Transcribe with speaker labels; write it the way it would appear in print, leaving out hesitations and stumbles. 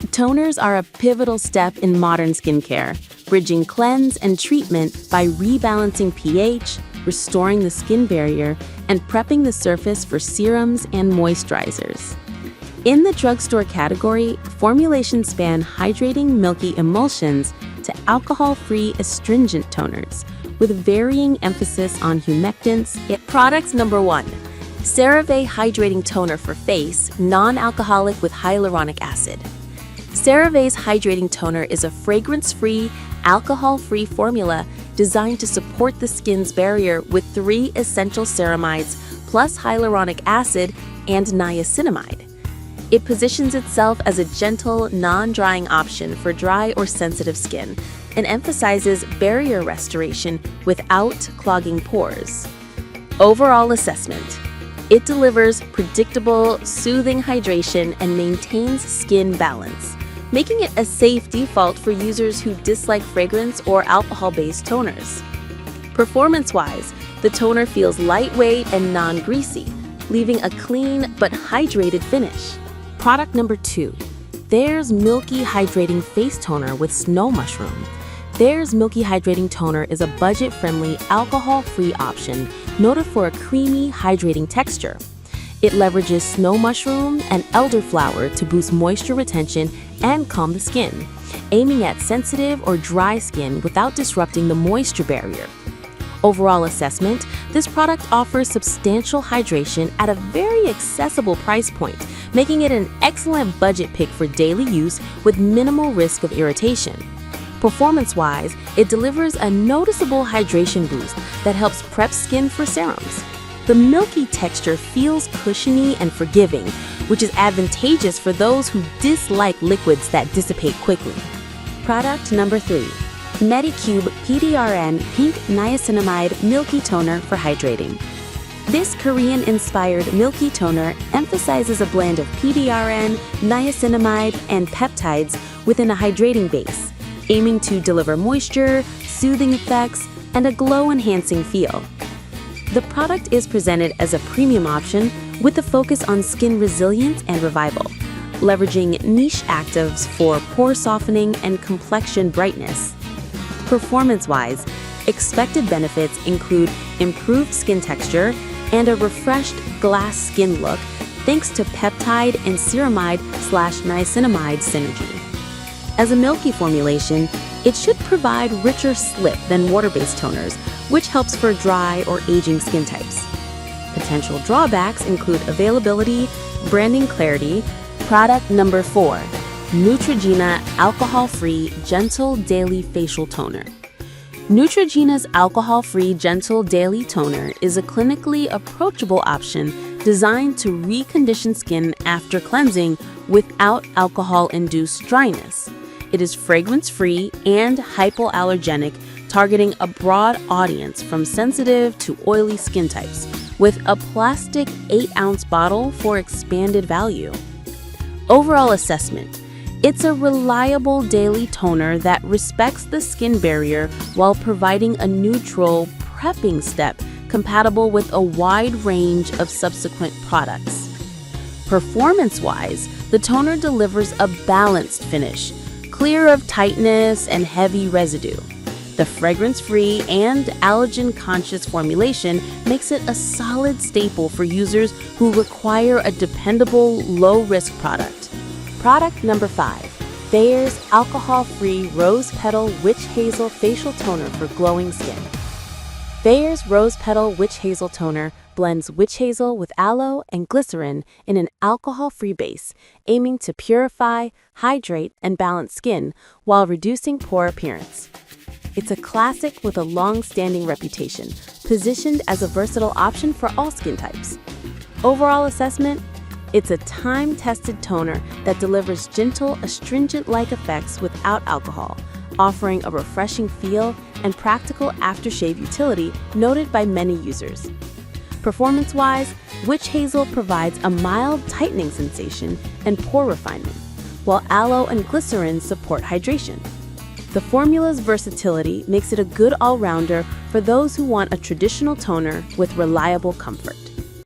Speaker 1: Toners are a pivotal step in modern skincare, bridging cleanse and treatment by rebalancing pH, restoring the skin barrier, and prepping the surface for serums and moisturizers. In the drugstore category, formulations span hydrating milky emulsions to alcohol-free astringent toners, with varying emphasis on humectants. Product number 1. CeraVe Hydrating Toner for Face, non-alcoholic with hyaluronic acid. CeraVe's Hydrating Toner is a fragrance-free, alcohol-free formula designed to support the skin's barrier with 3 essential ceramides plus hyaluronic acid and niacinamide. It positions itself as a gentle, non-drying option for dry or sensitive skin and emphasizes barrier restoration without clogging pores. Overall assessment: it delivers predictable, soothing hydration and maintains skin balance, making it a safe default for users who dislike fragrance or alcohol-based toners. Performance-wise, the toner feels lightweight and non-greasy, leaving a clean but hydrated finish. Product number 2. Thayer's Milky Hydrating Face Toner with Snow Mushroom. Thayer's Milky Hydrating Toner is a budget-friendly, alcohol-free option noted for a creamy, hydrating texture. It leverages snow mushroom and elderflower to boost moisture retention and calm the skin, aiming at sensitive or dry skin without disrupting the moisture barrier. Overall assessment: this product offers substantial hydration at a very accessible price point, making it an excellent budget pick for daily use with minimal risk of irritation. Performance-wise, it delivers a noticeable hydration boost that helps prep skin for serums. The milky texture feels cushiony and forgiving, which is advantageous for those who dislike liquids that dissipate quickly. Product number 3. Medicube PDRN Pink Niacinamide Milky Toner for Hydrating. This Korean-inspired milky toner emphasizes a blend of PDRN, niacinamide, and peptides within a hydrating base, aiming to deliver moisture, soothing effects, and a glow-enhancing feel. The product is presented as a premium option with a focus on skin resilience and revival, leveraging niche actives for pore softening and complexion brightness. Performance-wise, expected benefits include improved skin texture and a refreshed glass skin look thanks to peptide and ceramide/niacinamide synergy. As a milky formulation, it should provide richer slip than water-based toners, which helps for dry or aging skin types. Potential drawbacks include availability, branding clarity. Product number 4. Neutrogena Alcohol-Free Gentle Daily Facial Toner. Neutrogena's alcohol-free gentle daily toner is a clinically approachable option designed to recondition skin after cleansing without alcohol-induced dryness. It is fragrance-free and hypoallergenic, targeting a broad audience from sensitive to oily skin types, with a plastic 8-ounce bottle for expanded value. Overall assessment: it's a reliable daily toner that respects the skin barrier while providing a neutral, prepping step compatible with a wide range of subsequent products. Performance-wise, the toner delivers a balanced finish, clear of tightness and heavy residue. The fragrance-free and allergen-conscious formulation makes it a solid staple for users who require a dependable, low-risk product. Product number 5. Thayer's Alcohol-Free Rose Petal Witch Hazel Facial Toner for Glowing Skin. Thayer's Rose Petal Witch Hazel Toner blends witch hazel with aloe and glycerin in an alcohol-free base, aiming to purify, hydrate, and balance skin while reducing pore appearance. It's a classic with a long-standing reputation, positioned as a versatile option for all skin types. Overall assessment: it's a time-tested toner that delivers gentle, astringent-like effects without alcohol, offering a refreshing feel and practical aftershave utility noted by many users. Performance-wise, witch hazel provides a mild tightening sensation and pore refinement, while aloe and glycerin support hydration. The formula's versatility makes it a good all-rounder for those who want a traditional toner with reliable comfort.